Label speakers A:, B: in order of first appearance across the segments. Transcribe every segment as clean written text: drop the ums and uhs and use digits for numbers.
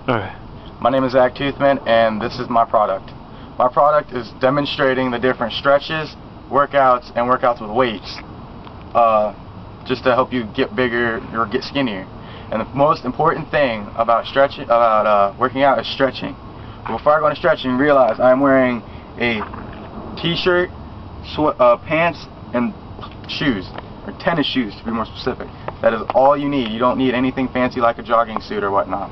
A: Okay.
B: My name is Zack Toothman, and this is my product. My product is demonstrating the different stretches, workouts, and workouts with weights, just to help you get bigger or get skinnier. And the most important thing about working out is stretching. Before I go into stretching, realize I'm wearing a t-shirt, pants, and shoes, or tennis shoes to be more specific. That is all you need. You don't need anything fancy like a jogging suit or whatnot.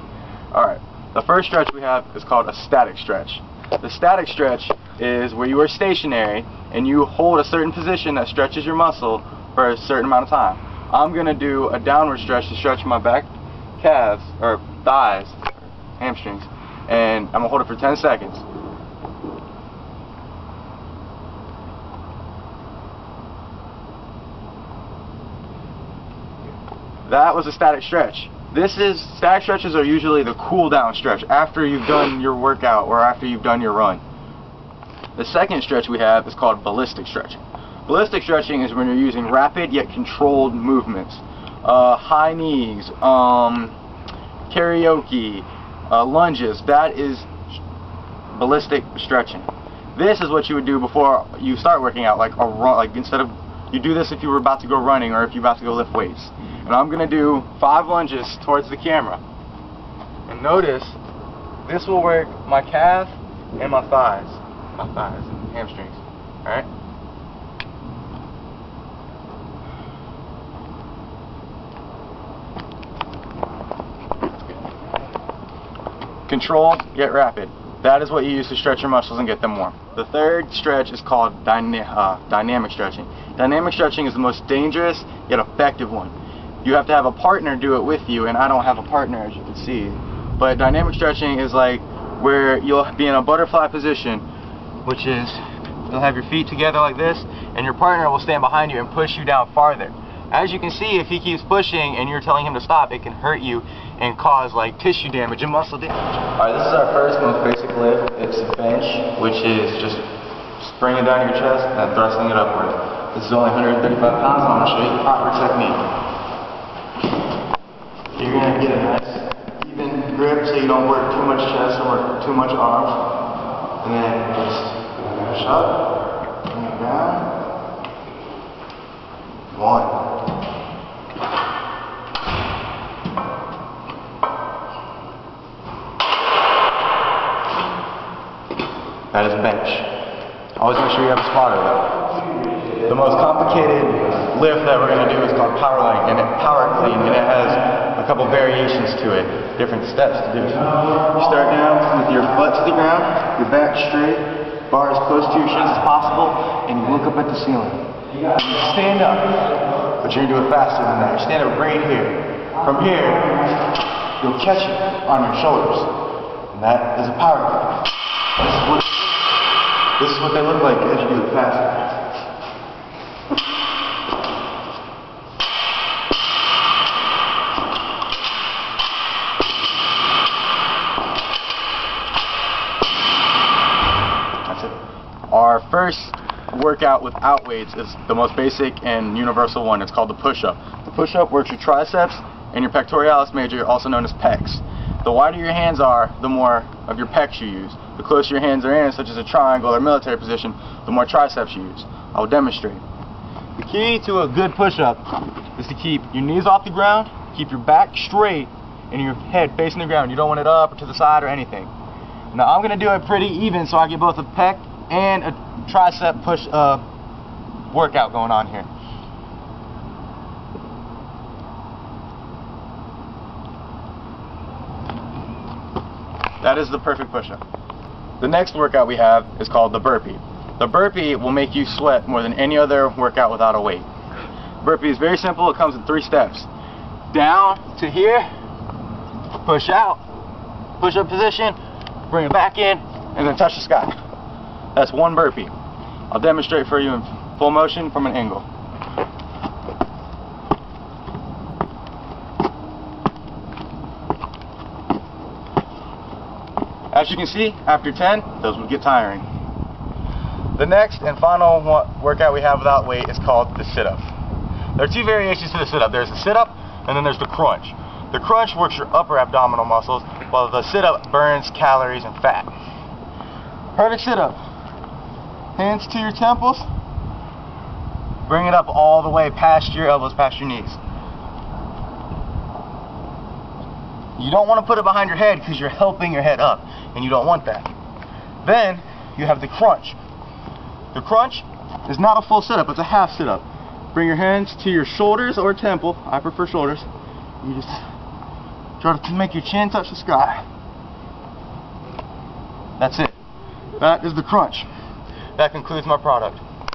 B: Alright, the first stretch we have is called a static stretch. The static stretch is where you are stationary and you hold a certain position that stretches your muscle for a certain amount of time. I'm going to do a downward stretch to stretch my back calves, or thighs, hamstrings, and I'm going to hold it for 10 seconds. That was a static stretch. Static stretches are usually the cool down stretch after you've done your workout or after you've done your run. The second stretch we have is called ballistic stretching. Ballistic stretching is when you're using rapid yet controlled movements. High knees, karaoke, lunges. That is ballistic stretching. This is what you would do before you start working out, like a run. Like instead of you do this if you were about to go running or if you're about to go lift weights. And I'm going to do 5 lunges towards the camera. And notice, this will work my calf and my thighs and hamstrings. Alright? Controlled yet rapid. That is what you use to stretch your muscles and get them warm. The third stretch is called dynamic stretching. Dynamic stretching is the most dangerous yet effective one. You have to have a partner do it with you, and I don't have a partner, as you can see. But dynamic stretching is like where you'll be in a butterfly position, which is you'll have your feet together like this, and your partner will stand behind you and push you down farther. As you can see, if he keeps pushing and you're telling him to stop, it can hurt you and cause like tissue damage and muscle damage. Alright, this is our first most basic lift. It's a bench, which is just bringing down your chest and thrusting it upward. This is only 135 pounds, and I'm going to show you the proper technique. You're going to get a nice even grip so you don't work too much chest or work too much arms. And then just push up, bring it down. 1. That is bench. Always make sure you have a spotter though. The most complicated lift that we're going to do is called power clean, and it has a couple variations to it, different steps to do it. You start down with your butt to the ground, your back straight, bar as close to your shins as possible, and you look up at the ceiling. And you stand up, but you're going to do it faster than that. You stand up right here. From here, you'll catch it on your shoulders, and that is a power clean. This is what they look like as you do it faster. Our first workout without weights is the most basic and universal one. It's called the push-up. The push-up works your triceps and your pectoralis major, also known as pecs. The wider your hands are, the more of your pecs you use. The closer your hands are in, such as a triangle or military position, the more triceps you use. I will demonstrate. The key to a good push-up is to keep your knees off the ground, keep your back straight, and your head facing the ground. You don't want it up or to the side or anything. Now I'm going to do it pretty even so I get both a pec and a tricep push workout going on here. That is the perfect push-up. The next workout we have is called the burpee. The burpee will make you sweat more than any other workout without a weight. Burpee is very simple. It comes in 3 steps. Down to here, push out, push-up position, bring it back in, and then touch the sky. That's 1 burpee. I'll demonstrate for you in full motion from an angle. As you can see, after 10, those would get tiring. The next and final workout we have without weight is called the sit-up. There are 2 variations to the sit-up. There's the sit-up and then there's the crunch. The crunch works your upper abdominal muscles, while the sit-up burns calories and fat. Perfect sit-up. Hands to your temples. Bring it up all the way past your elbows, past your knees. You don't want to put it behind your head because you're helping your head up, and you don't want that. Then you have the crunch. The crunch is not a full sit-up, it's a half sit-up. Bring your hands to your shoulders or temple. I prefer shoulders. You just try to make your chin touch the sky. That's it. That is the crunch. That concludes my product.